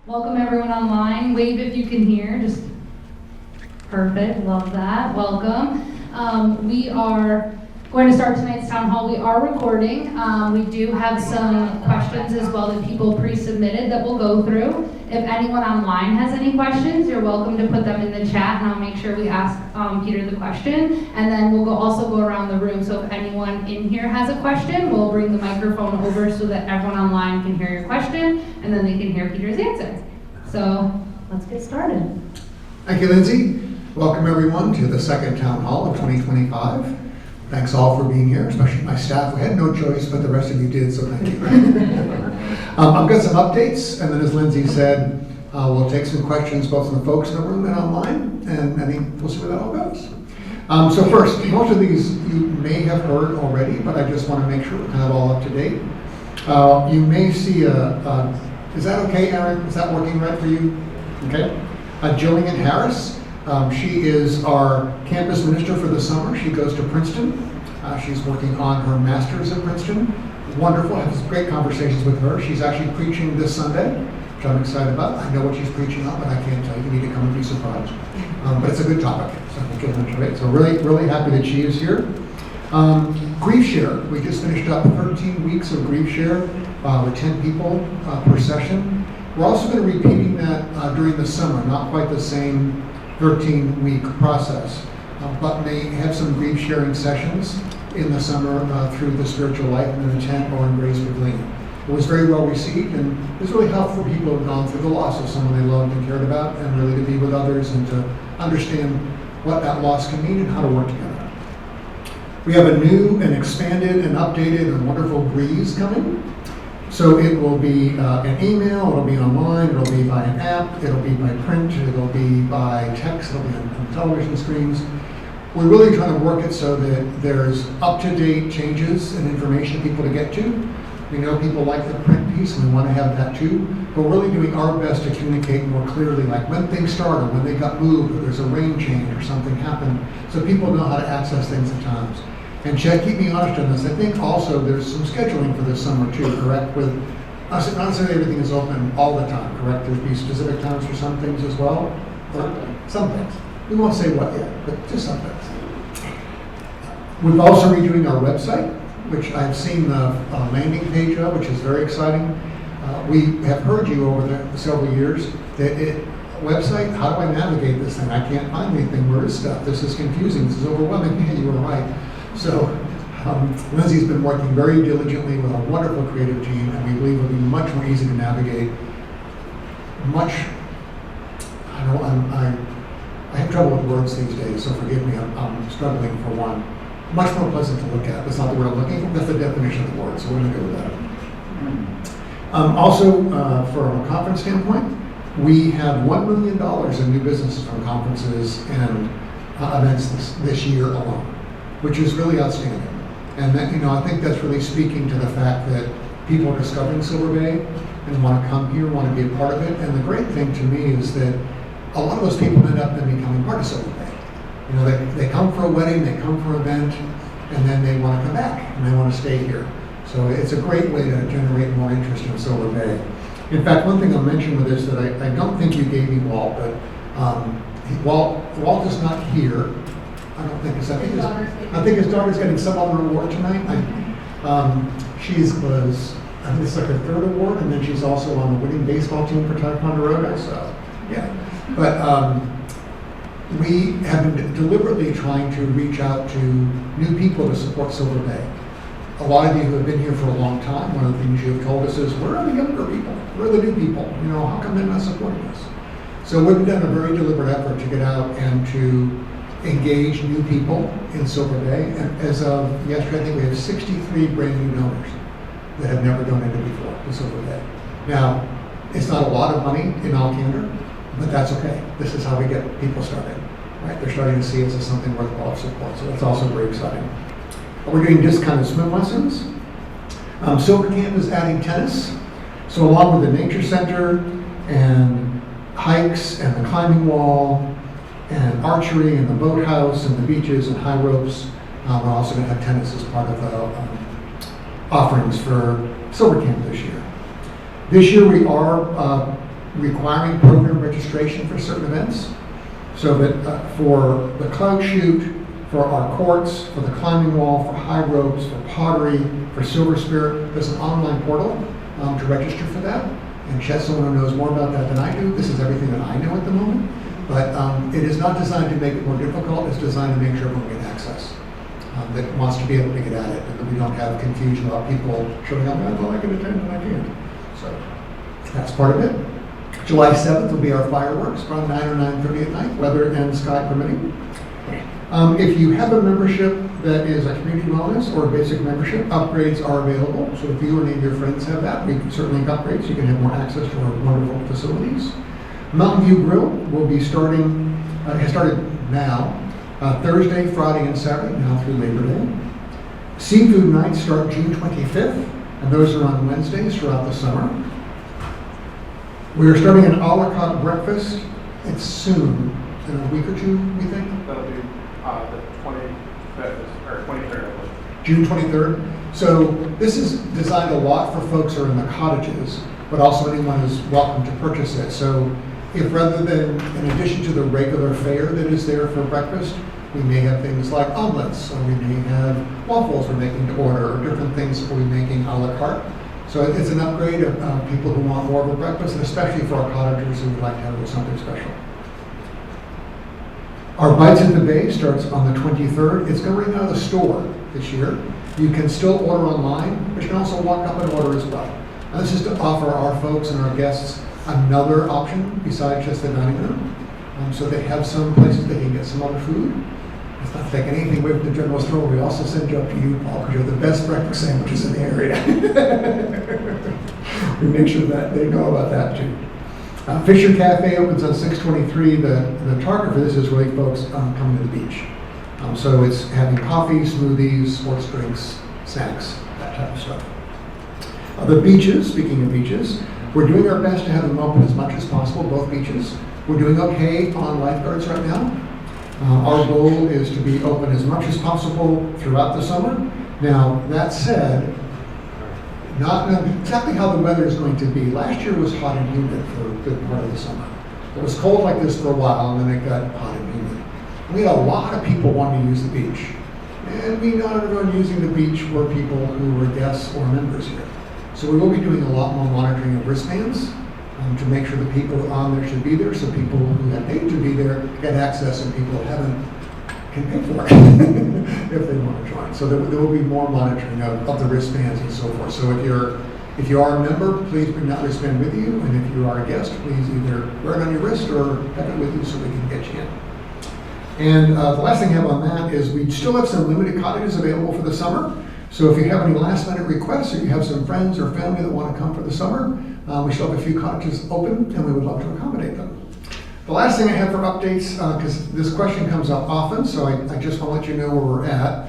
Welcome everyone online. Wave if you can hear. Just perfect. Love that. Welcome. We are going to start tonight's town hall. We are recording. We do have some questions as well that people pre-submitted that we'll go through. If anyone online has any questions, you're welcome to put them in the chat, and I'll make sure we ask Peter the question. And then we'll also go around the room. So if anyone in here has a question, we'll bring the microphone over so that everyone online can hear your question, and then they can hear Peter's answer. So let's get started. Thank you, Lindsay. Welcome everyone to the second town hall of 2025. Thanks all for being here, especially my staff. We had no choice, but the rest of you did, so thank you. I've got some updates, and then as Lindsay said, we'll take some questions both from the folks in the room and online, and I think we'll see where that all goes. So first, most of these you may have heard already, but I just want to make sure we're kind of all up to date. You may see is that okay, Aaron? Is that working right for you? Okay. Jillian Harris. She is our campus minister for the summer. She goes to Princeton. She's working on her master's at Princeton. Wonderful. I have some great conversations with her. She's actually preaching this Sunday, which I'm excited about. I know what she's preaching on, but I can't tell you. You need to come and be surprised. But it's a good topic, so I think you'll enjoy it. So really, really happy that she is here. Grief Share. We just finished up 13 weeks of Grief Share with 10 people per session. We're also going to be repeating that during the summer. Not quite the same 13-week process, but may have some grief sharing sessions in the summer through the Spiritual Life and the tent or in Grace with Lean. It was very well received, and it was really helpful for people who have gone through the loss of someone they loved and cared about, and really to be with others and to understand what that loss can mean and how to work together. We have a new and expanded and updated and wonderful Breeze coming. So it will be an email, it'll be online, it'll be by an app, it'll be by print, it'll be by text, it'll be on television screens. We're really trying to work it so that there's up-to-date changes and information for people to get to. We know people like the print piece and we want to have that too, but we're really doing our best to communicate more clearly, like when things started, when they got moved, or there's a rain change or something happened, so people know how to access things at times. And Chad, keep me honest on this. I think also there's some scheduling for this summer too, correct? With us, not necessarily everything is open all the time, correct? There'd be specific times for some things as well? Some things. We won't say what yet, but just some things. We're also redoing our website, which I've seen the landing page of, which is very exciting. We have heard you over the several years that website, how do I navigate this thing? I can't find anything. Where is stuff? This is confusing. This is overwhelming. Yeah, you were right. So Lindsay's been working very diligently with a wonderful creative team, and we believe it'll be much more easy to navigate. I have trouble with words these days, so forgive me, I'm struggling for one. Much more pleasant to look at. That's not the word I'm looking for, that's the definition of the word, so we're going to go with that. Also, from a conference standpoint, we have $1 million in new businesses from conferences and events this year alone, which is really outstanding. And that, I think that's really speaking to the fact that people are discovering Silver Bay and want to come here, want to be a part of it. And the great thing to me is that a lot of those people end up then becoming part of Silver Bay. They come for a wedding, they come for an event, and then they want to come back and they want to stay here. So it's a great way to generate more interest in Silver Bay. In fact, one thing I'll mention with this that I don't think you gave me Walt, but Walt is not here. I don't think I think his daughter's getting some other award tonight. I think it's like her third award, and then she's also on the winning baseball team for Ticonderoga. So, yeah. But we have been deliberately trying to reach out to new people to support Silver Bay. A lot of you who have been here for a long time, one of the things you have told us is, where are the younger people? Where are the new people? How come they're not supporting us? So we've done a very deliberate effort to get out and to engage new people in Silver Bay. And as of yesterday, I think we have 63 brand new donors that have never donated before to Silver Bay. Now, it's not a lot of money in all candor, but that's okay. This is how we get people started, right? They're starting to see us as something worthwhile to support. So that's also very exciting. We're doing discounted swim lessons. Silver Camp is adding tennis. So along with the nature center and hikes and the climbing wall and archery and the boathouse and the beaches and high ropes, we're also going to have tennis as part of the offerings for Silver Camp this year. This year we are requiring program registration for certain events. So that for the cloud shoot, for our courts, for the climbing wall, for high ropes, for pottery, for Silver Spirit, there's an online portal to register for that. And Chet's someone who knows more about that than I do. This is everything that I know at the moment. But it is not designed to make it more difficult. It's designed to make sure everyone gets access that wants to be able to get at it, and that we don't have confusion about people showing up, well, I can attend and I can't. So that's part of it. July 7th will be our fireworks from 9 or 9:30 at night, weather and sky permitting. If you have a membership that is a community wellness or a basic membership, upgrades are available. So if you or any of your friends have that, we can certainly upgrade so you can have more access to our wonderful facilities. Mountain View Grill will be starting, has started now, Thursday, Friday, and Saturday, now through Labor Day. Seafood nights start June 25th, and those are on Wednesdays throughout the summer. We are starting an a la carte breakfast. It's soon, in a week or two, we think. That'll be the 25th or 23rd, I believe. June 23rd. So this is designed a lot for folks who are in the cottages, but also anyone is welcome to purchase it. So if rather than, in addition to the regular fare that is there for breakfast, we may have things like omelets, or we may have waffles we're making to order, or different things that we'll be making a la carte. So it's an upgrade of people who want more of a breakfast, and especially for our cottagers who would like to have something special. Our Bites at the Bay starts on the 23rd. It's going right out of the store this year. You can still order online, but you can also walk up and order as well. And this is to offer our folks and our guests another option besides just the dining room. So they have some places they can get some other food. It's not taking anything away from the general store. We also send you up to you, Paul, because you're the best breakfast sandwiches in the area. We make sure that they know about that too. Fisher Cafe opens on 6/23. The target for this is really folks coming to the beach. So it's having coffee, smoothies, sports drinks, snacks, that type of stuff. The beaches, speaking of beaches, we're doing our best to have them open as much as possible, both beaches. We're doing okay on lifeguards right now. Our goal is to be open as much as possible throughout the summer. Now, that said, not exactly how the weather is going to be. Last year was hot and humid for a good part of the summer. It was cold like this for a while, and then it got hot and humid. We had a lot of people wanting to use the beach. And we not everyone using the beach were people who were guests or members here. So we will be doing a lot more monitoring of wristbands to make sure the people on there should be there, so people who have paid to be there get access, and people who haven't can pay for it if they want to join. So there will be more monitoring of the wristbands and so forth. So if you are a member, please bring that wristband with you, and if you are a guest, please either wear it on your wrist or have it with you so we can get you in. And the last thing I have on that is we still have some limited cottages available for the summer. So if you have any last minute requests, or you have some friends or family that want to come for the summer, we still have a few cottages open, and we would love to accommodate them. The last thing I have for updates, because this question comes up often, so I just want to let you know where we're at.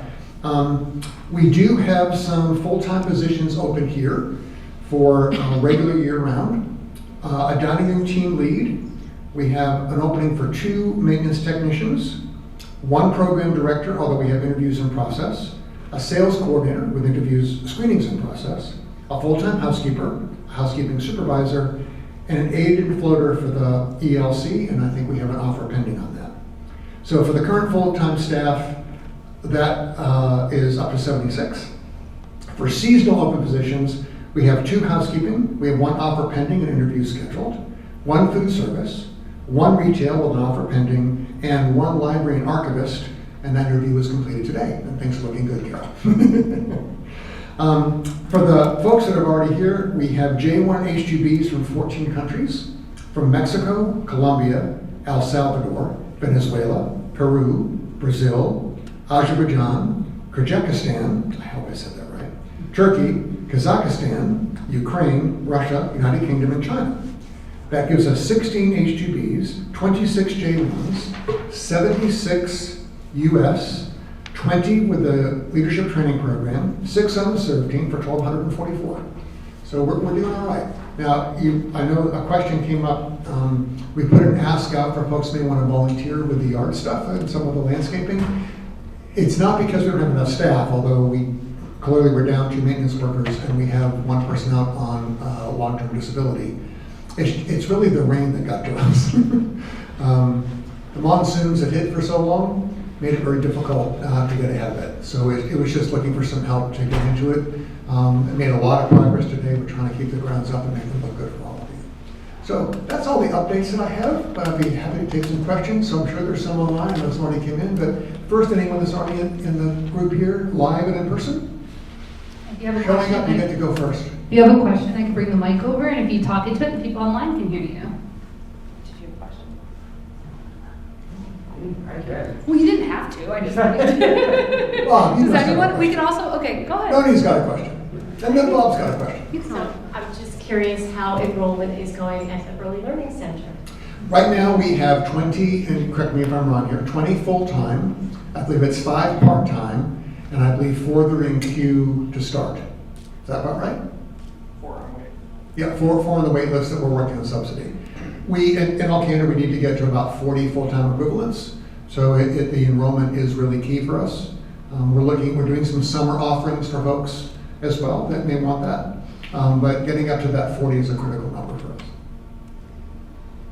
We do have some full-time positions open here for regular year-round. A dining room team lead. We have an opening for 2 maintenance technicians, 1 program director, although we have interviews in process, a sales coordinator with interviews, screenings in process, a full-time housekeeper, a housekeeping supervisor, and an aide and floater for the ELC, and I think we have an offer pending on that. So for the current full-time staff, that is up to 76. For seasonal open positions, we have 2 housekeeping, we have 1 offer pending and interview scheduled, 1 food service, 1 retail with an offer pending, and 1 library and archivist, and that interview was completed today, and things are looking good, Carol. For the folks that are already here, we have J1 H2Bs from 14 countries, from Mexico, Colombia, El Salvador, Venezuela, Peru, Brazil, Azerbaijan, Kyrgyzstan, I hope I said that right, Turkey, Kazakhstan, Ukraine, Russia, United Kingdom, and China. That gives us 16 H2Bs, 26 J1s, 76 US, 20 with the leadership training program, 6 on the serve team for 1,244. So we're doing all right. Now, I know a question came up. We put an ask out for folks who may want to volunteer with the art stuff and some of the landscaping. It's not because we don't have enough staff, although we're down 2 maintenance workers and we have 1 person out on long-term disability. It's really the rain that got to us. The monsoons that hit for so long made it very difficult to get ahead of it. So it was just looking for some help to get into it. It made a lot of progress today. We're trying to keep the grounds up and make them look good for all of you. So that's all the updates that I have, but I'd be happy to take some questions. So I'm sure there's some online that's already came in. But first, anyone that's already in the group here, live and in person? If you have a Showing question, up, you get to go first. if you have a question, I can bring the mic over, and if you talk into it, the people online can hear you. Did you have a question? I can. Well, you didn't have to, I just wanted to. Bob, you Does must have a anyone, we question. can also, okay, go ahead. Tony's got a question. And then Bob's got a question. So I'm just curious how enrollment is going at the Early Learning Center. Right now, we have 20, and correct me if I'm wrong here, 20 full-time. I believe it's 5 part-time, and I believe 4 that are in queue to start. Is that about right? 4 on wait. Yeah, 4 on the wait list that we're working on subsidy. We, in all candor, we need to get to about 40 full-time equivalents. So the enrollment is really key for us. We're doing some summer offerings for folks as well that may want that. But getting up to that 40 is a critical number for us.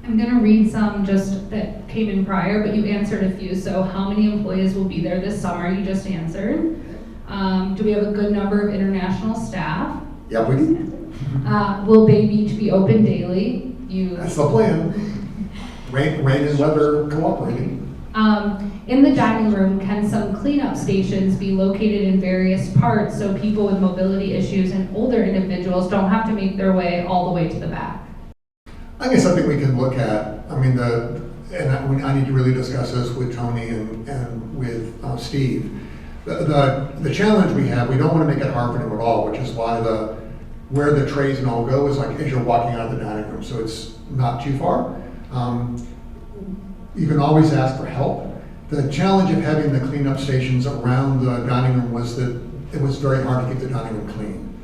I'm gonna read some just that came in prior, but you answered a few. So how many employees will be there this summer? You just answered. Do we have a good number of international staff? Yeah, we do. Will Bay Beach be open daily? That's the plan. Rain and weather cooperating. In the dining room, can some cleanup stations be located in various parts so people with mobility issues and older individuals don't have to make their way all the way to the back? I think it's something we can look at. I mean, I need to really discuss this with Tony and with Steve. The challenge we have, we don't want to make it hard for them at all, which is why where the trays and all go is like as you're walking out of the dining room, so it's not too far. You can always ask for help. The challenge of having the cleanup stations around the dining room was that it was very hard to keep the dining room clean.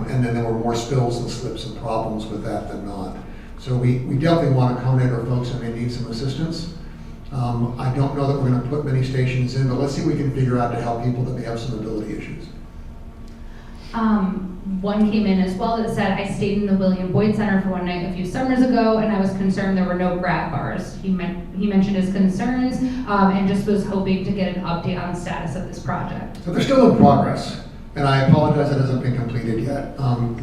And then there were more spills and slips and problems with that than not. So we definitely want to accommodate our folks that may need some assistance. I don't know that we're going to put many stations in, but let's see what we can figure out to help people that may have some mobility issues. One came in as well that said, I stayed in the William Boyd Center for one night a few summers ago, and I was concerned there were no grab bars. He mentioned his concerns and just was hoping to get an update on the status of this project. So they're still in progress, and I apologize it hasn't been completed yet.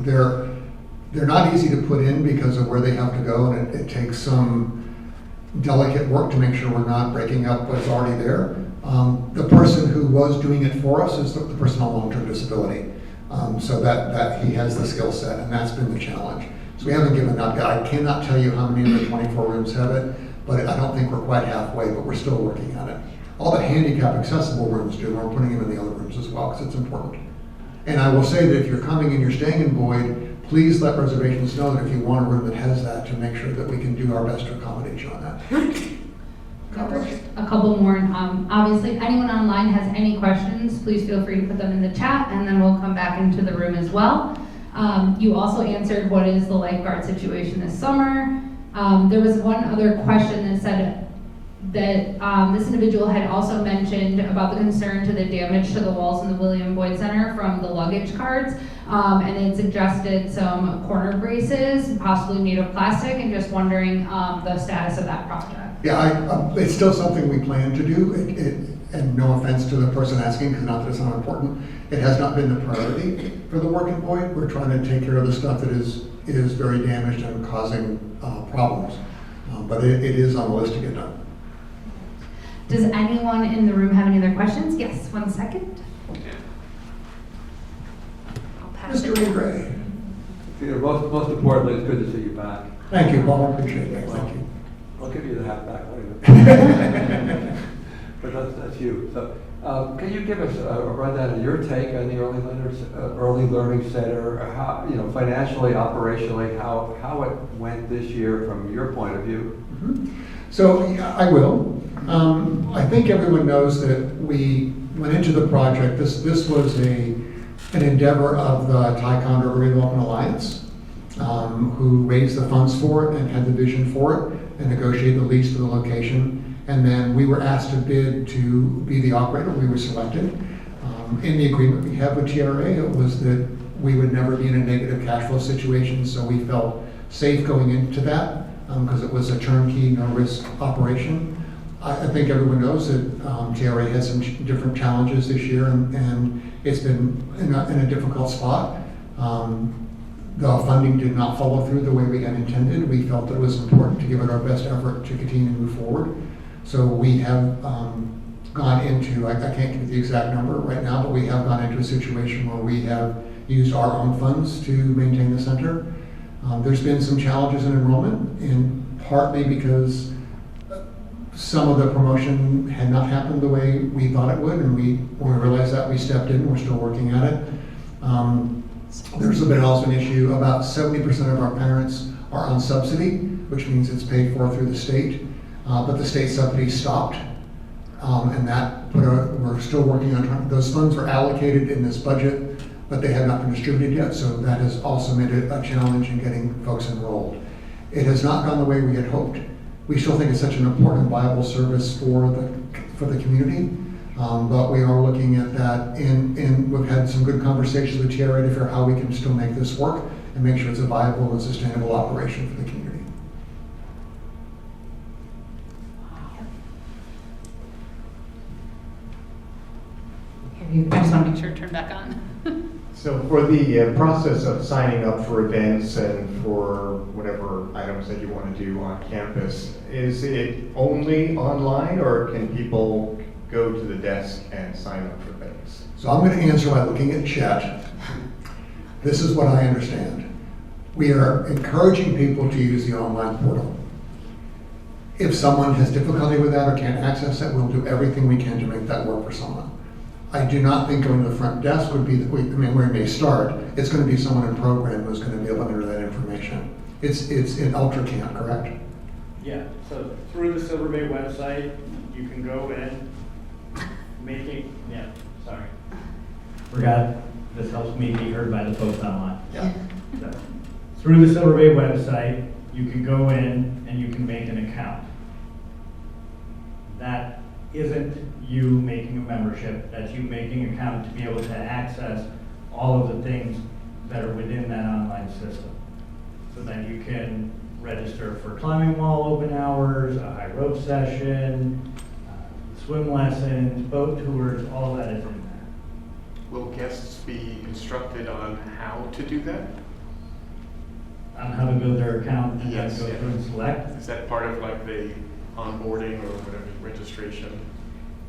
They're not easy to put in because of where they have to go, and it takes some delicate work to make sure we're not breaking up what's already there. The person who was doing it for us is the person on long-term disability. So that he has the skill set, and that's been the challenge. So we haven't given up yet. I cannot tell you how many of the 24 rooms have it, but I don't think we're quite halfway, but we're still working on it. All the handicap accessible rooms do, we're putting them in the other rooms as well, because it's important. And I will say that if you're coming and you're staying in Boyd, please let reservations know that if you want a room that has that, to make sure that we can do our best to accommodate you on that. A couple more. Obviously, if anyone online has any questions, please feel free to put them in the chat, and then we'll come back into the room as well. You also answered what is the lifeguard situation this summer. There was one other question that said that this individual had also mentioned about the concern to the damage to the walls in the William Boyd Center from the luggage carts, and it suggested some corner braces, possibly made of plastic, and just wondering the status of that project. Yeah, it's still something we plan to do, and no offense to the person asking, because not that it's not important, it has not been the priority for the work in Boyd. We're trying to take care of the stuff that is very damaged and causing problems, but it is on the list to get done. Does anyone in the room have any other questions? Yes, 1 second. I'll pass Mr. it. Gray. Peter, most importantly, it's good to see you back. Thank you, Paul, I appreciate that, thank you. I'll give you the hat back later. But that's you. So, can you give us a rundown of your take on the Early Learning Center? How, financially, operationally, how it went this year from your point of view? Mm-hmm. So yeah, I will. I think everyone knows that we went into the project. This was an endeavor of the Taekwondo Early Development Alliance, who raised the funds for it and had the vision for it and negotiated the lease for the location. And then we were asked to bid to be the operator. We were selected. In the agreement we have with TRA, it was that we would never be in a negative cash flow situation, so we felt safe going into that because it was a turnkey, no-risk operation. I think everyone knows that JRA has some different challenges this year, and it's been in a difficult spot. The funding did not follow through the way we had intended. We felt that it was important to give it our best effort to continue to move forward. So we have gone into, I can't give you the exact number right now, but we have gone into a situation where we have used our own funds to maintain the center. There's been some challenges in enrollment, in partly because some of the promotion had not happened the way we thought it would, and when we realized that, we stepped in. We're still working at it. There's been also an issue. About 70% of our parents are on subsidy, which means it's paid for through the state, but the state subsidy stopped, and that we're still working on those funds were allocated in this budget, but they have not been distributed yet, so that has also made it a challenge in getting folks enrolled. It has not gone the way we had hoped. We still think it's such an important, viable service for the community, but we are looking at that, and we've had some good conversations with TRA to figure out how we can still make this work and make sure it's a viable and sustainable operation for the community. I just want to make sure to turn back on. So for the process of signing up for events and for whatever items that you want to do on campus, is it only online or can people go to the desk and sign up for things? So I'm going to answer by looking at chat. This is what I understand. We are encouraging people to use the online portal. If someone has difficulty with that or can't access it, we'll do everything we can to make that work for someone. I do not think going to the front desk would be, where it may start. It's going to be someone in program who's going to be able to enter that information. It's in UltraCamp, correct? Yeah, so through the Silver Bay website, you can go in, forgot, this helps me be heard by the folks online. Yeah. So, through the Silver Bay website, you can go in and you can make an account. That isn't you making a membership, that's you making an account to be able to access all of the things that are within that online system. So then you can register for climbing wall open hours, a high rope session, swim lessons, boat tours, all that is in there. Will guests be instructed on how to do that? On how to build their account and Yes, then go yeah. through and select. Is that part of like the onboarding or whatever, registration?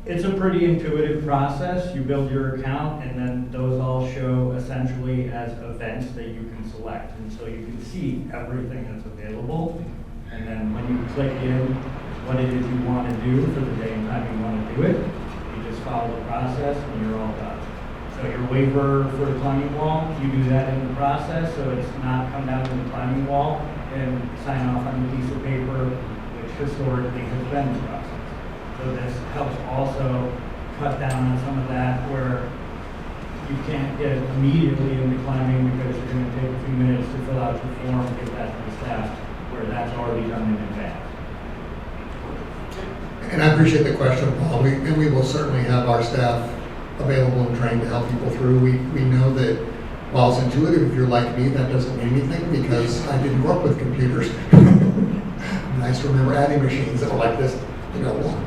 It's a pretty intuitive process. You build your account and then those all show essentially as events that you can select. And so you can see everything that's available. And then when you click in what it is you want to do for the day and time you want to do it, you just follow the process and you're all done. So your waiver for the climbing wall, you do that in the process, so it's not come down to the climbing wall and sign off on a piece of paper, which historically has been the process. So this helps also cut down on some of that where you can't get immediately into climbing because you're going to take a few minutes to fill out your form, get that to the staff, where that's already done in advance. And I appreciate the question, Paul. We will certainly have our staff available and trained to help people through. We know that while it's intuitive, if you're like me, that doesn't mean anything because I didn't grow up with computers. Nice to remember adding machines that were like this available.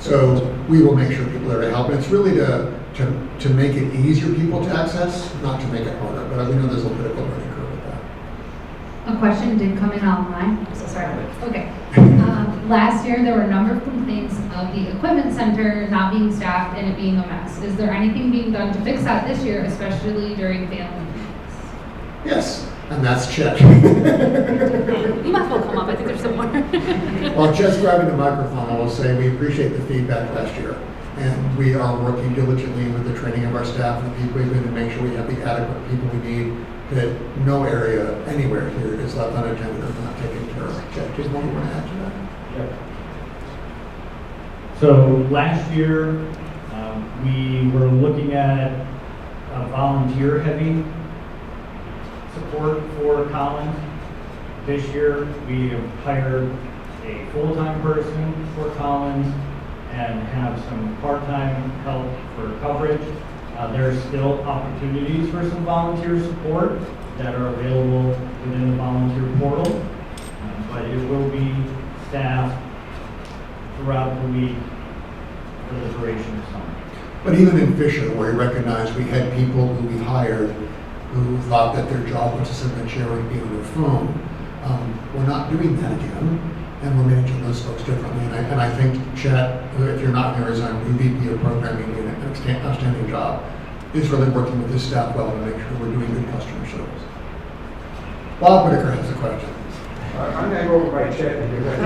So we will make sure people are to help. And it's really to make it easier for people to access, not to make it harder. But we know there's a little bit of a learning curve with that. A question did come in online. I'm so sorry. Okay. Last year, there were a number of complaints of the equipment center not being staffed and it being a mess. Is there anything being done to fix that this year, especially during family meetings? Yes, and that's Chet. You might as well come up, I think there's some more. While Chet's grabbing the microphone, I will say we appreciate the feedback last year. And we are working diligently with the training of our staff and the people we've been to make sure we have the adequate people we need, that no area anywhere here is left unattended or not taken care of. Chet, do you want to add to that? So last year, we were looking at a volunteer-heavy support for Collins. This year, we have hired a full-time person for Collins and have some part-time help for coverage. There's still opportunities for some volunteer support that are available within the volunteer portal, but it will be staffed throughout the week for the duration of summer. But even in Fisher, where we recognized we had people who we hired who thought that their job was to sit in a chair and be on their phone, we're not doing that again, and we're managing those folks differently. And I think Chet, if you're not here as our new VP of programming, doing an outstanding job, is really working with his staff well to make sure we're doing good customer service. Bob Whitaker has a question. I'm going to go over by Chet because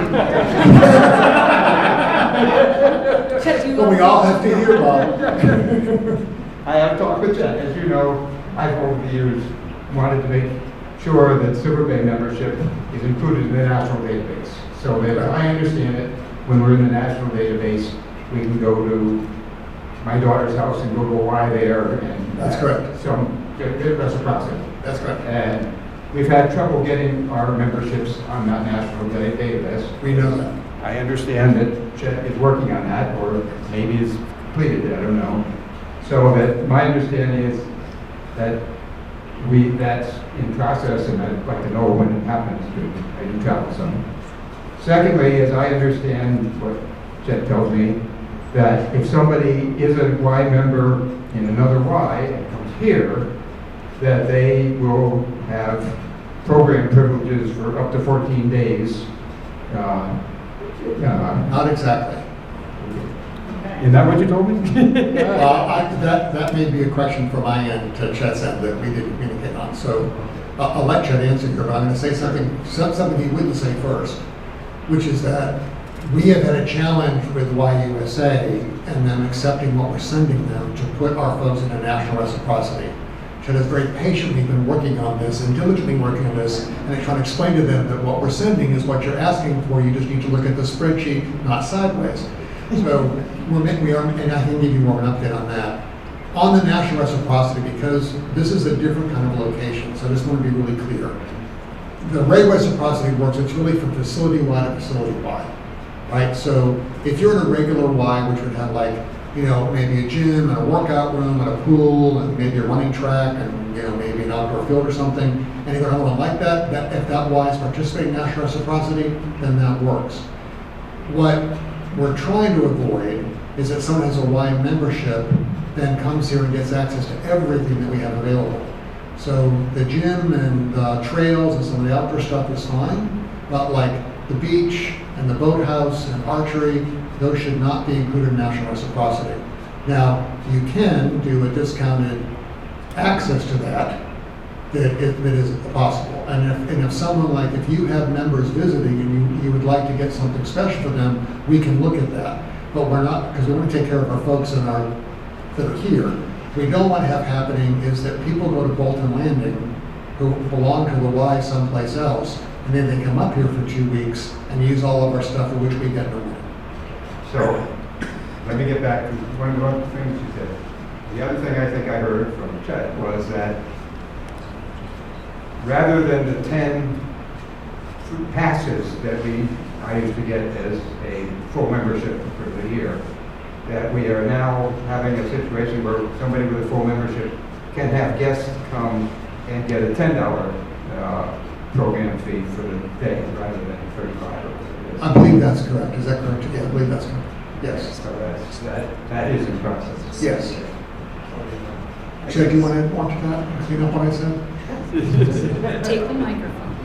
Chet, do you But we love- all have to hear Bob. I have talked with Chet. As you know, I've over the years wanted to make sure that Silver Bay membership is included in the national database. So that I understand it, when we're in the national database, we can go to my daughter's house and go to a Y there and. That's correct. Some reciprocity. That's correct. And we've had trouble getting our memberships on that national database. We know that. I understand that Chet is working on that, or maybe is completed it, I don't know. So that my understanding is that that's in process, and I'd like to know when it happens, because I do travel some. Secondly, as I understand what Chet tells me, that if somebody is a Y member in another Y and comes here, that they will have program privileges for up to 14 days. Not exactly. Is that what you told me? That may be a question from my end to Chet's end that we didn't communicate on. So I'll let Chet answer here, but I'm going to say something he wouldn't say first, which is that we have had a challenge with YUSA and them accepting what we're sending them to put our folks in a national reciprocity. Chet has very patiently been working on this and diligently working on this, and I try to explain to them that what we're sending is what you're asking for. You just need to look at the spreadsheet, not sideways. So we are, and I can give you more of an update on that. On the national reciprocity, because this is a different kind of location, so I just want to be really clear. The way reciprocity works, it's really from facility-wide to facility-wide, right? So if you're in a regular Y, which would have like, maybe a gym and a workout room and a pool and maybe a running track and, maybe an outdoor field or something, and you're going to like that, if that Y is participating in national reciprocity, then that works. What we're trying to avoid is that someone has a Y membership, then comes here and gets access to everything that we have available. So the gym and the trails and some of the outdoor stuff is fine, but like the beach and the boathouse and archery, those should not be included in national reciprocity. Now, you can do a discounted access to that is possible. And if someone like, if you have members visiting and you would like to get something special for them, we can look at that. But we're not, because we want to take care of our folks that are here. What we don't want to have happening is that people go to Bolton Landing who belong to the Y someplace else, and then they come up here for 2 weeks and use all of our stuff for which we get no money. So, let me get back to one of the other things you said. The other thing I think I heard from Chet was that rather than the 10 passes that I used to get as a full membership for the year, that we are now having a situation where somebody with a full membership can have guests come and get a $10 program fee for the day rather than 35 or whatever it is. I believe that's correct. Is that correct? Yeah, I believe that's correct. Yes. So that is in process. Yes. Chet, do you want to watch that? Clean up what I said? Take the microphone.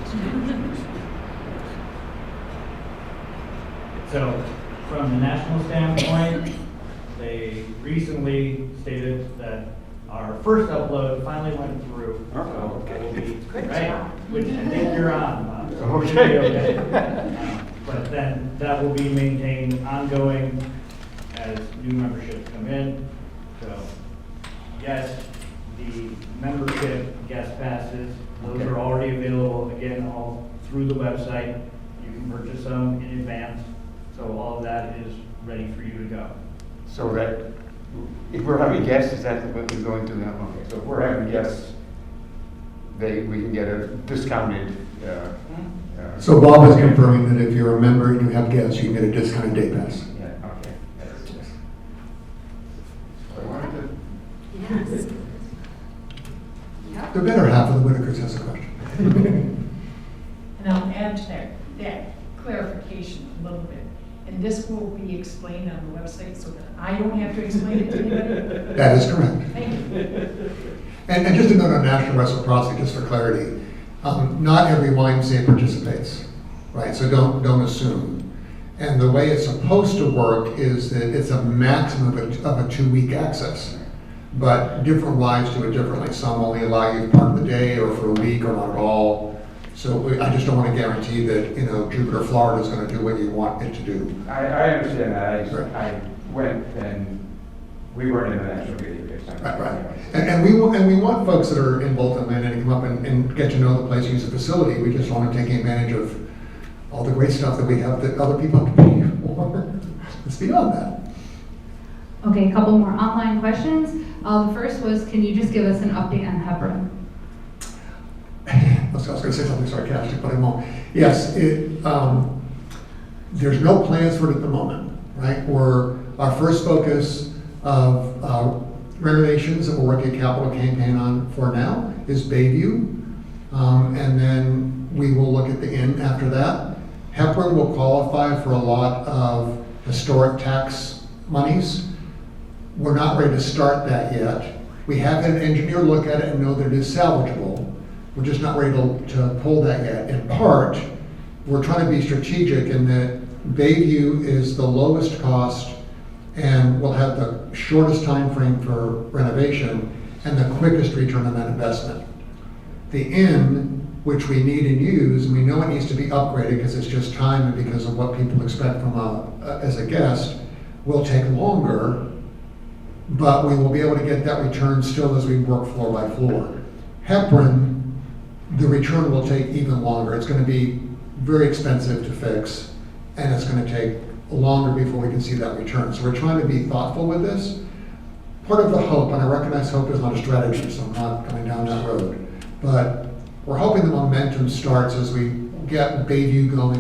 So, from the national standpoint, they recently stated that our first upload finally went through. So that will be right, which I think you're on. Okay. But then that will be maintained ongoing as new memberships come in. So, yes, the membership guest passes, those are already available, again, all through the website. You can purchase them in advance. So all of that is ready for you to go. So that if we're having guests, is that what we're going to now? Okay, so if we're having guests, we can get a discounted. So Bob is confirming that if you're a member and you have guests, you can get a discounted day pass. Yeah, okay. Yes. I wanted to. Yes. The better half of the Whitakers has a question. And I'll add to that clarification a little bit. And this will be explained on the website so that I don't have to explain it to anybody. That is correct. Thank you. And just a note on national reciprocity, just for clarity, not every YMCA participates, right? So don't assume. And the way it's supposed to work is that it's a maximum of a 2-week access. But different Ys do it differently. Some only allow you part of the day or for a week or not at all. So I just don't want to guarantee that, Jupiter, Florida is going to do what you want it to do. I understand that. I went and we weren't in the national meeting. Right. And we want folks that are in Bolton Land to come up and get to know the place, use the facility. We just want to take advantage of all the great stuff that we have that other people have to pay for. It's beyond that. Okay, a couple more online questions. The first was, can you just give us an update on Hebron? I was going to say something sarcastic, but I won't. Yes, there's no plans for it at the moment, right? Our first focus of renovations that we're working a capital campaign on for now is Bayview. And then we will look at the inn after that. Hebron will qualify for a lot of historic tax monies. We're not ready to start that yet. We have had an engineer look at it and know that it is salvageable. We're just not ready to pull that yet. In part, we're trying to be strategic in that Bayview is the lowest cost and will have the shortest time frame for renovation and the quickest return on that investment. The inn, which we need and use, and we know it needs to be upgraded because it's just time and because of what people expect from as a guest, will take longer, but we will be able to get that return still as we work floor by floor. Hebron, the return will take even longer. It's going to be very expensive to fix, and it's going to take longer before we can see that return. So we're trying to be thoughtful with this. Part of the hope, and I recognize hope is not a strategy, so I'm not coming down that road, but we're hoping the momentum starts as we get Bayview going,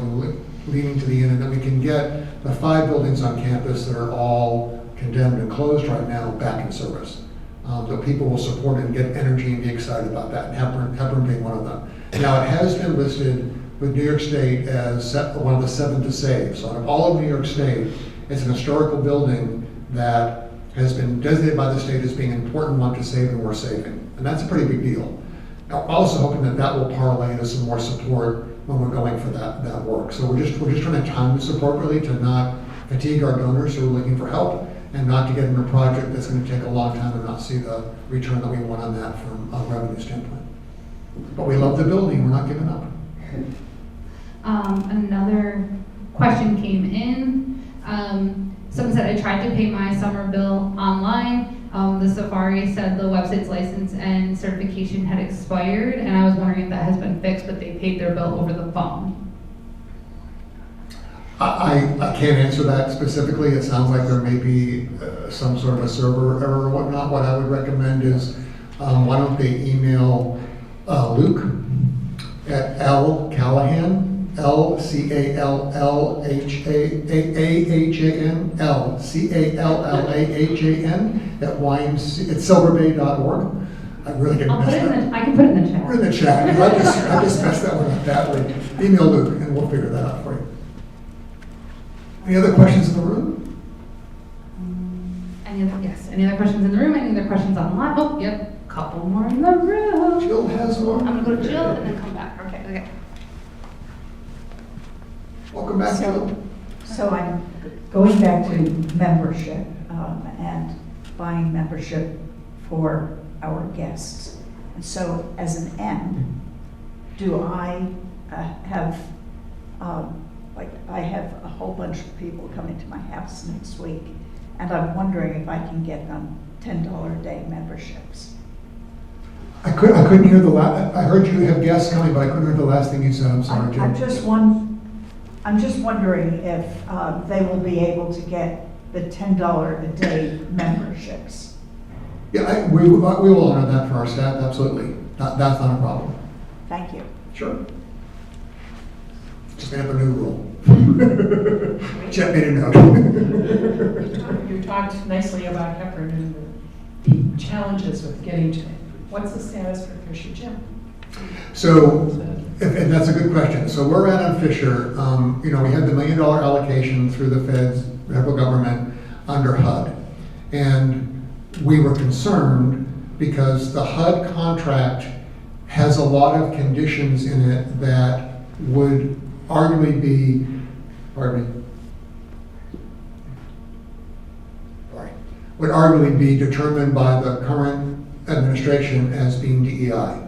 leading to the end, and then we can get the 5 buildings on campus that are all condemned and closed right now back in service. So people will support it and get energy and be excited about that, and Hebron being one of them. Now, it has been listed with New York State as one of the 7 to save. So out of all of New York State, it's an historical building that has been designated by the state as being an important one to save and worth saving. And that's a pretty big deal. Now, also hoping that will parlay into some more support when we're going for that work. So we're just trying to time this appropriately to not fatigue our donors who are looking for help and not to get in a project that's going to take a long time and not see the return that we want on that from a revenue standpoint. But we love the building, we're not giving up. Another question came in. Someone said, I tried to pay my summer bill online. The Safari said the website's license and certification had expired, and I was wondering if that has been fixed, but they paid their bill over the phone. I can't answer that specifically. It sounds like there may be some sort of a server error or whatnot. What I would recommend is why don't they email Luke at lcallahan, LCALLHAAHAN, LCALLAHAN at silverbay.org. I really didn't mess that. I can put it in the chat. Put it in the chat. I just messed that one up badly. Email Luke and we'll figure that out for you. Any other questions in the room? Any other questions in the room? Any other questions online? Oh, yep, couple more in the room. Jill has more. I'm gonna go to Jill and then come back. Okay. Welcome back, Jill. So I'm going back to membership and buying membership for our guests. And so as an M, do I have, I have a whole bunch of people coming to my house next week, and I'm wondering if I can get them $10 a day memberships. I couldn't hear the last. I heard you have guests coming, but I couldn't hear the last thing you said. I'm sorry, Jill. I'm just wondering if they will be able to get the $10 a day memberships. Yeah, we will honor that for our staff. Absolutely, that's not a problem. Thank you. Sure. Just made up a new rule. Chet made a note. You talked nicely about Hebron and the challenges with getting to it. What's the status for Fisher Gym? So And that's a good question. So we're at on Fisher, we had the $1 million allocation through the federal government under HUD. And we were concerned because the HUD contract has a lot of conditions in it that would arguably be, would arguably be determined by the current administration as being DEI.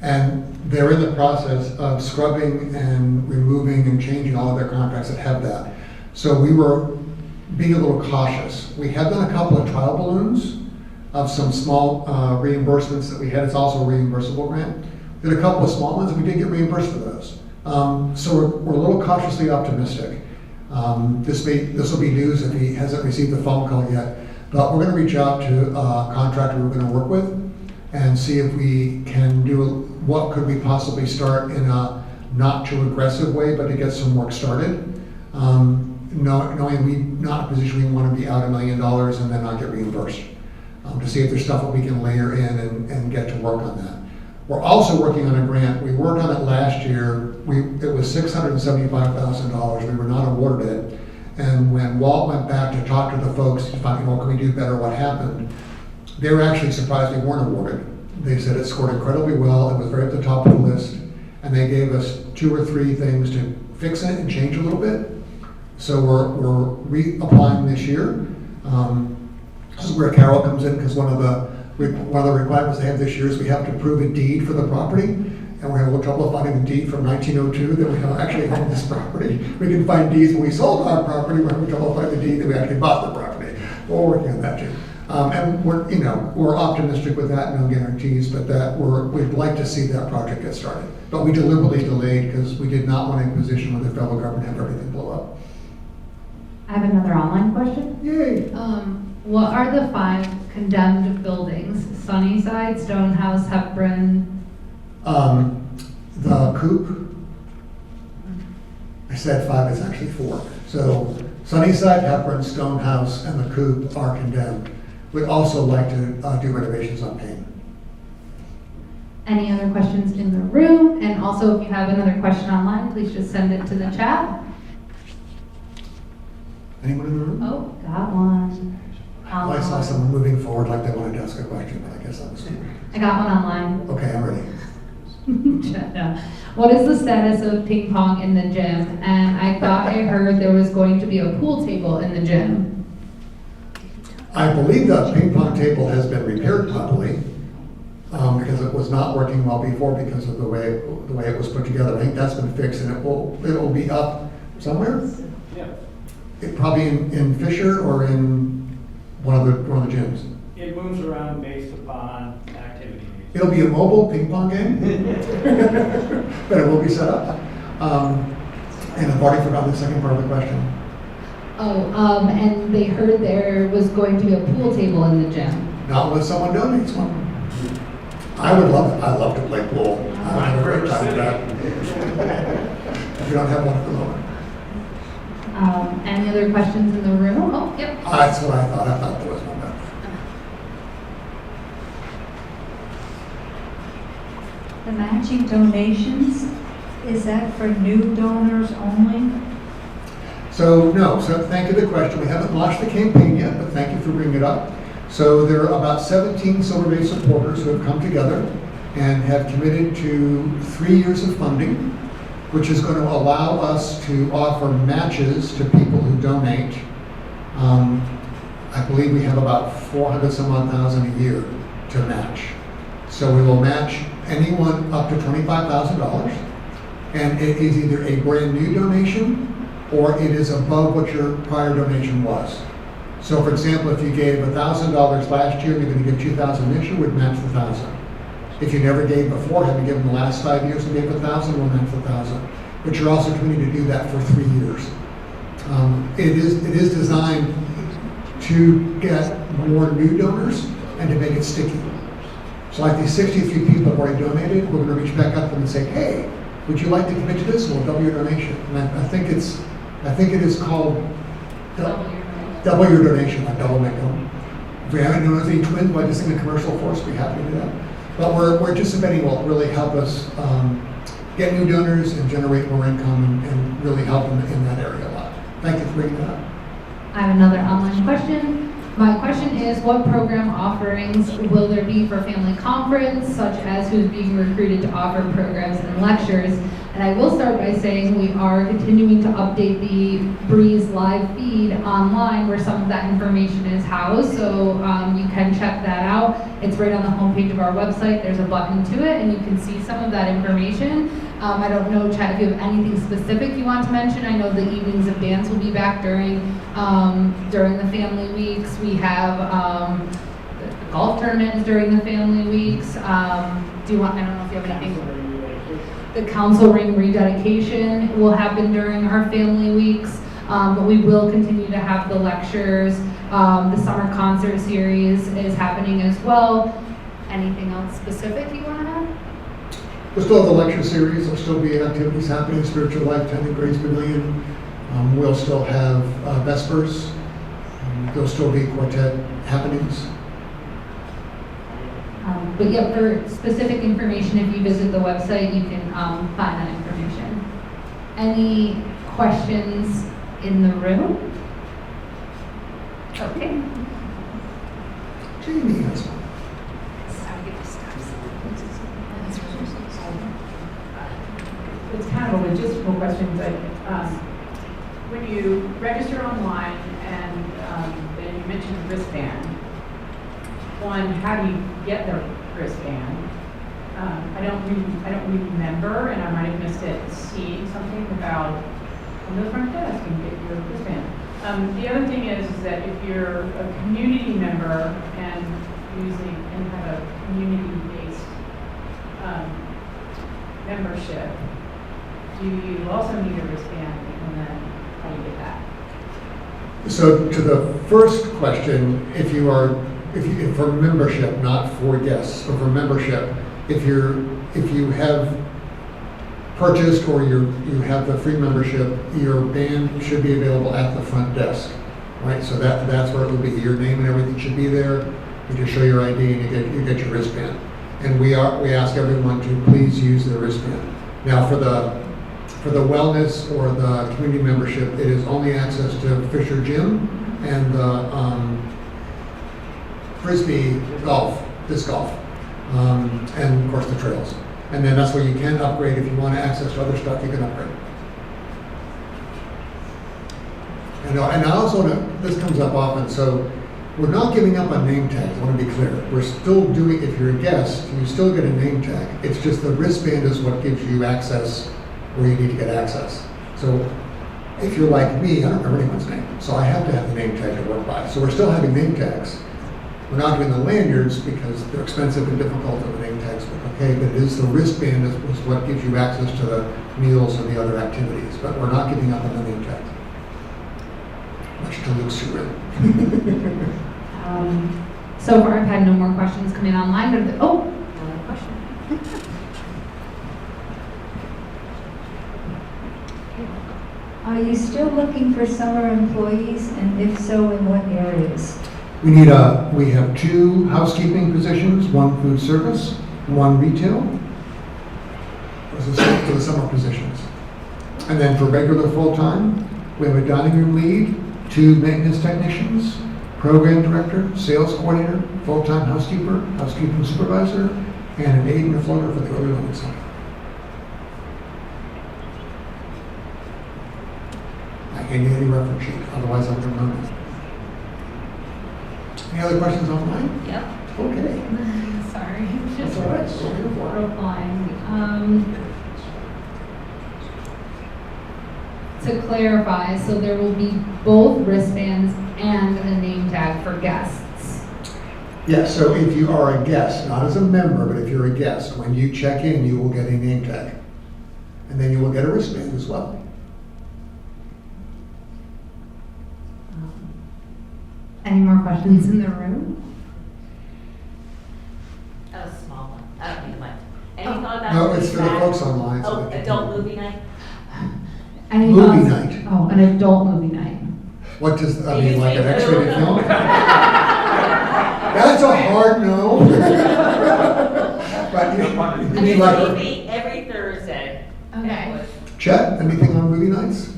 And they're in the process of scrubbing and removing and changing all of their contracts that have that. So we were being a little cautious. We have done a couple of trial balloons of some small reimbursements that we had. It's also a reimbursable grant. Did a couple of small ones, and we did get reimbursed for those. So we're a little cautiously optimistic. This will be news if he hasn't received the phone call yet. But we're going to reach out to a contractor we're going to work with and see if we can do what could we possibly start in a not too aggressive way, but to get some work started. Knowing we're not in a position we want to be out $1 million and then not get reimbursed. To see if there's stuff that we can layer in and get to work on that. We're also working on a grant. We worked on it last year. It was $675,000. We were not awarded it. And when Walt went back to talk to the folks to find, can we do better, what happened? They were actually surprised we weren't awarded. They said it scored incredibly well. It was very at the top of the list. And they gave us 2 or 3 things to fix it and change a little bit. So we're reapplying this year. This is where Carol comes in, because one of the requirements they have this year is we have to prove a deed for the property. And we're having a little trouble finding a deed from 1902 that we don't actually own this property. We can find deeds when we sold our property. We're having trouble finding the deed that we actually bought the property. We're working on that too. And we're optimistic with that, no guarantees, but we'd like to see that project get started. But we deliberately delayed because we did not want a position where the federal government have everything blow up. I have another online question. Yay! What are the 5 condemned buildings? Sunnyside, Stonehouse, Hepburn? The Coop. I said 5, it's actually 4. So Sunnyside, Hepburn, Stonehouse, and the Coop are condemned. We'd also like to do renovations on Payne. Any other questions in the room? And also, if you have another question online, please just send it to the chat. Anyone in the room? Oh, got one. I saw someone moving forward like they wanted to ask a question, but I guess that was too. I got one online. Okay, I'm ready. What is the status of ping pong in the gym? And I thought I heard there was going to be a pool table in the gym. I believe the ping pong table has been repaired probably, because it was not working well before because of the way it was put together. I think that's been fixed and it will be up somewhere. Yeah. It probably in Fisher or in one of the gyms. It moves around based upon activity. It'll be a mobile ping pong game, but it will be set up. And I've already forgotten the second part of the question. Oh, and they heard there was going to be a pool table in the gym. Not unless someone donates one. I would love it. I love to play pool. I have a great time with that. If you don't have one at the moment. Any other questions in the room? Oh, yep. That's what I thought. I thought there was one back. The matching donations, is that for new donors only? So no, so thank you for the question. We haven't launched the campaign yet, but thank you for bringing it up. So there are about 17 Silver Bay supporters who have come together and have committed to 3 years of funding, which is going to allow us to offer matches to people who donate. I believe we have about 400 some odd thousand a year to match. So we will match anyone up to $25,000, and it is either a brand new donation or it is above what your prior donation was. So for example, if you gave $1,000 last year and you're going to give $2,000 this year, we'd match the $1,000. If you never gave before, haven't given the last 5 years and gave $1,000, we'll match the $1,000. But you're also committed to do that for 3 years. It is designed to get more new donors and to make it sticky. So like these 63 people have already donated, we're going to reach back up to them and say, hey, would you like to commit to this? We'll double your donation. And I think it is called double your donation, like double make them. If we haven't known any twins, but just in the commercial force, we'd be happy to do that. But we're anticipating will really help us get new donors and generate more income and really help in that area a lot. Thank you for bringing that up. I have another online question. My question is, what program offerings will there be for family conference, such as who's being recruited to offer programs and lectures? And I will start by saying we are continuing to update the Breeze live feed online where some of that information is housed, so you can check that out. It's right on the homepage of our website. There's a button to it, and you can see some of that information. I don't know, Chad, if you have anything specific you want to mention. I know the evenings of dance will be back during the family weeks. We have the golf tournaments during the family weeks. I don't know if you have anything. The council ring rededication will happen during our family weeks, but we will continue to have the lectures. The summer concert series is happening as well. Anything else specific you want to add? We'll still have the lecture series. There'll still be activities happening, Spiritual Life, 10 Grace Pavilion. We'll still have Vespers. There'll still be quartet happenings. But yeah, for specific information, if you visit the website, you can find that information. Any questions in the room? Okay. Jamie has one. It's kind of a logistical question, but when you register online and then you mentioned the wristband, one, how do you get the wristband? I don't remember, and I might have missed it, seeing something about on the front desk and get your wristband. The other thing is that if you're a community member and have a community-based membership, do you also need a wristband, and then how do you get that? So to the first question, if for membership, not for guests, but for membership, if you have purchased or you have the free membership, your band should be available at the front desk, right? So that's where it will be. Your name and everything should be there. You just show your ID and you get your wristband. And we ask everyone to please use their wristband. Now for the wellness or the community membership, it is only access to Fisher Gym and the Frisbee golf, disc golf, and of course the trails. And then that's where you can upgrade. If you want access to other stuff, you can upgrade. And I also, this comes up often, so we're not giving up on name tags, I want to be clear. We're still doing, if you're a guest, you still get a name tag. It's just the wristband is what gives you access where you need to get access. So if you're like me, I don't remember anyone's name, so I have to have the name tag to work by. So we're still having name tags. We're not doing the lanyards because they're expensive and difficult, and the name tags look okay, but it is the wristband is what gives you access to the meals and the other activities, but we're not giving up on the name tag. Much to Luke's chagrin. So far, I've had no more questions come in online, but another question. Are you still looking for summer employees, and if so, in what areas? We have 2 housekeeping positions, 1 food service, 1 retail. Those are for the summer positions. And then for regular full-time, we have a dining room lead, 2 maintenance technicians, program director, sales coordinator, full-time housekeeper, housekeeping supervisor, and an aide and a floater for the early learning center. I can't get any reference sheet, otherwise I would have known that. Any other questions online? Yep. Okay. Sorry, just That's all right. So here for it. replying. To clarify, so there will be both wristbands and a name tag for guests. Yes, so if you are a guest, not as a member, but if you're a guest, when you check in, you will get a name tag. And then you will get a wristband as well. Any more questions in the room? That was a small one. I don't need much. Any thought about No, it's for the back? folks online. so Oh, they can- adult movie night? Any Movie thoughts? night. Oh, an adult movie night. What does, I You mean, like an think X-rated so? film? That's a hard no. But you mean like, Every Thursday, Okay. Chet, anything on movie nights?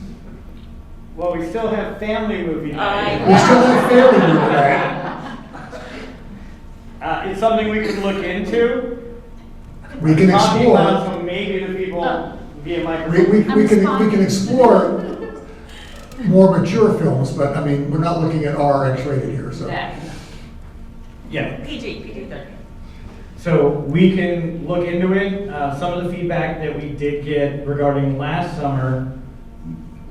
Well, we still have family movie We night. still have family movie night. It's something we can look into. We can Talking about explore, some maybe the people via we microphone. can explore more mature films, but I mean, we're not looking at R X-rated here, so. Yeah. PG-13. So we can look into it. Some of the feedback that we did get regarding last summer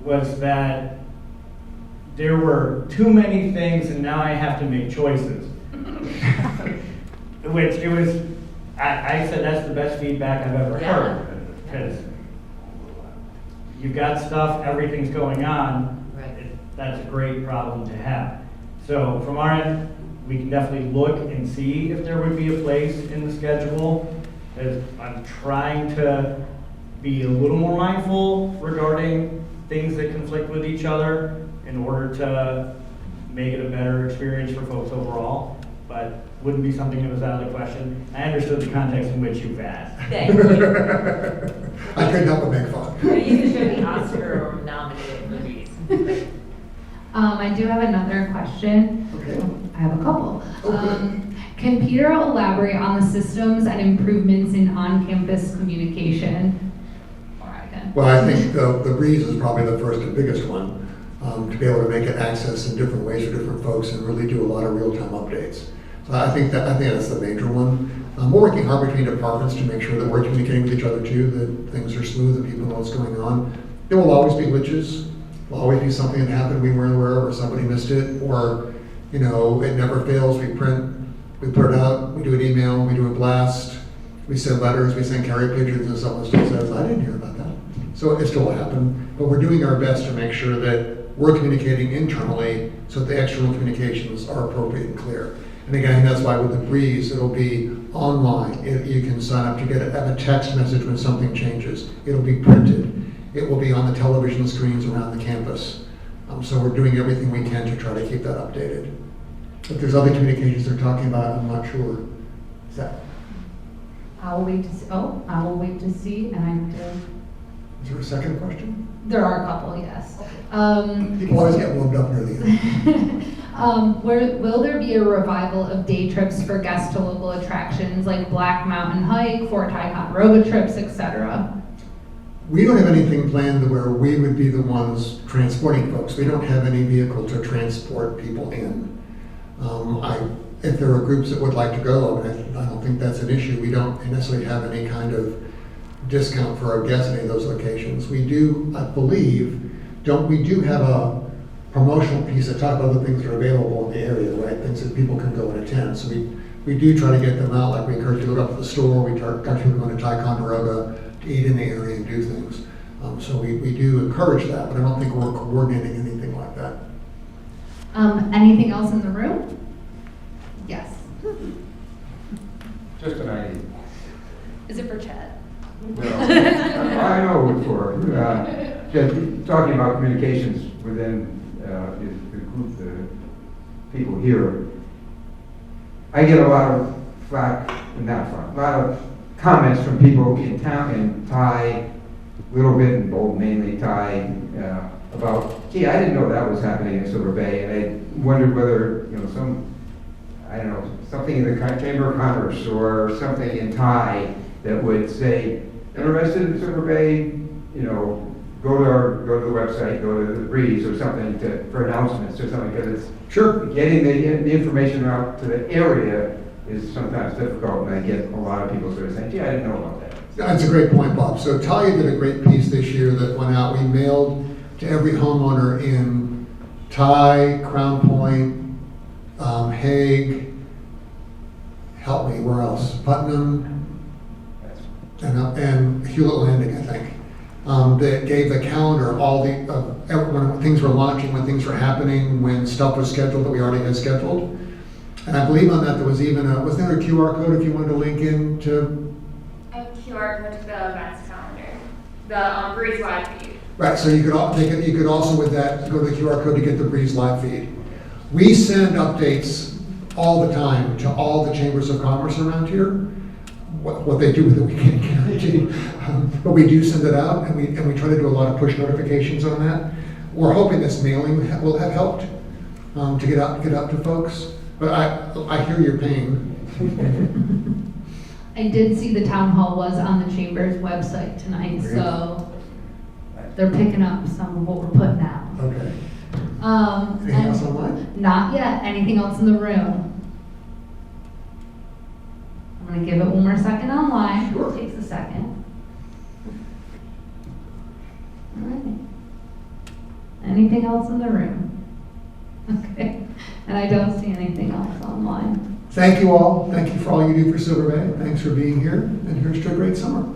was that there were too many things and now I have to make choices. Which it was, I said that's the best feedback I've ever heard. Because you've got stuff, everything's going on. That's a great problem to have. So from our end, we can definitely look and see if there would be a place in the schedule. As I'm trying to be a little more mindful regarding things that conflict with each other in order to make it a better experience for folks overall, but wouldn't be something that was out of the question. I understood the context in which you've asked. Thank you. I couldn't help but make fun. You can show the Oscar nominated movies. I do have another question. Okay. I have a couple. Okay. Can Peter elaborate on the systems and improvements in on-campus communication? Or I can. Well, I think the Breeze is probably the first and biggest one, to be able to make it access in different ways for different folks and really do a lot of real-time updates. So I think that's the major one. We're working hard between departments to make sure that we're communicating with each other too, that things are smooth and people know what's going on. There will always be glitches. There'll always be something that happened we weren't aware of, or somebody missed it, or it never fails. We print, we put it out, we do an email, we do a blast, we send letters, we send carrier pigeons, and someone still says, I didn't hear about that. So it still will happen, but we're doing our best to make sure that we're communicating internally so that the external communications are appropriate and clear. And again, that's why with the Breeze, it'll be online. You can sign up to have a text message when something changes. It'll be printed. It will be on the television screens around the campus. So we're doing everything we can to try to keep that updated. If there's other communications they're talking about, I'm not sure. Is that? I will wait to see. Oh, I will wait to see. And Is there a second question? there are a couple, yes. People always get warmed up near the end. Will there be a revival of day trips for guests to local attractions like Black Mountain Hike, Fort Ticonderoga trips, etc.? We don't have anything planned where we would be the ones transporting folks. We don't have any vehicle to transport people in. If there are groups that would like to go, I don't think that's an issue. We don't necessarily have any kind of discount for our guests at any of those locations. We do, I believe, we do have a promotional piece that talks about other things that are available in the area, right? Things that people can go and attend. So we do try to get them out, like we encourage people to go up to the store, we encourage people to go to Ticonderoga to eat in the area and do things. So we do encourage that, but I don't think we're coordinating anything like that. Anything else in the room? Yes. Just an idea. Is it for Chad? Well, I know what for. Just talking about communications within the group, the people here. I get a lot of a lot of comments from people in town, in Thai, a little bit in Bold, mainly Thai, about, gee, I didn't know that was happening in Silver Bay, and I wondered whether, something in the Chamber of Commerce or something in Thai that would say, interested in Silver Bay, go to the website, go to the Breeze or something for announcements or something, because it's Sure. getting the information out to the area is sometimes difficult, and I get a lot of people sort of saying, gee, I didn't know about that. That's a great point, Bob. So Talia did a great piece this year that went out. We mailed to every homeowner in Thai, Crown Point, Hague, help me, where else? Putnam, and Hewlett Landing, I think. That gave the calendar all when things were launching, when things were happening, when stuff was scheduled that we already had scheduled. And I believe on that there was even was there a QR code if you wanted to link in to? A QR code to the events calendar, the Breeze live feed. Right, so you could also with that go to the QR code to get the Breeze live feed. We send updates all the time to all the chambers of commerce around here, what they do with it, we can't guarantee. But we do send it out, and we try to do a lot of push notifications on that. We're hoping this mailing will have helped to get out to folks. But I hear your pain. I did see the town hall was on the chamber's website tonight, so they're picking up some of what we're putting out. Okay. Anything else online? Not yet. Anything else in the room? I'm gonna give it one more second online. Sure. It takes a second. All right. Anything else in the room? Okay. And I don't see anything else online. Thank you all. Thank you for all you do for Silver Bay. Thanks for being here, and here's to a great summer.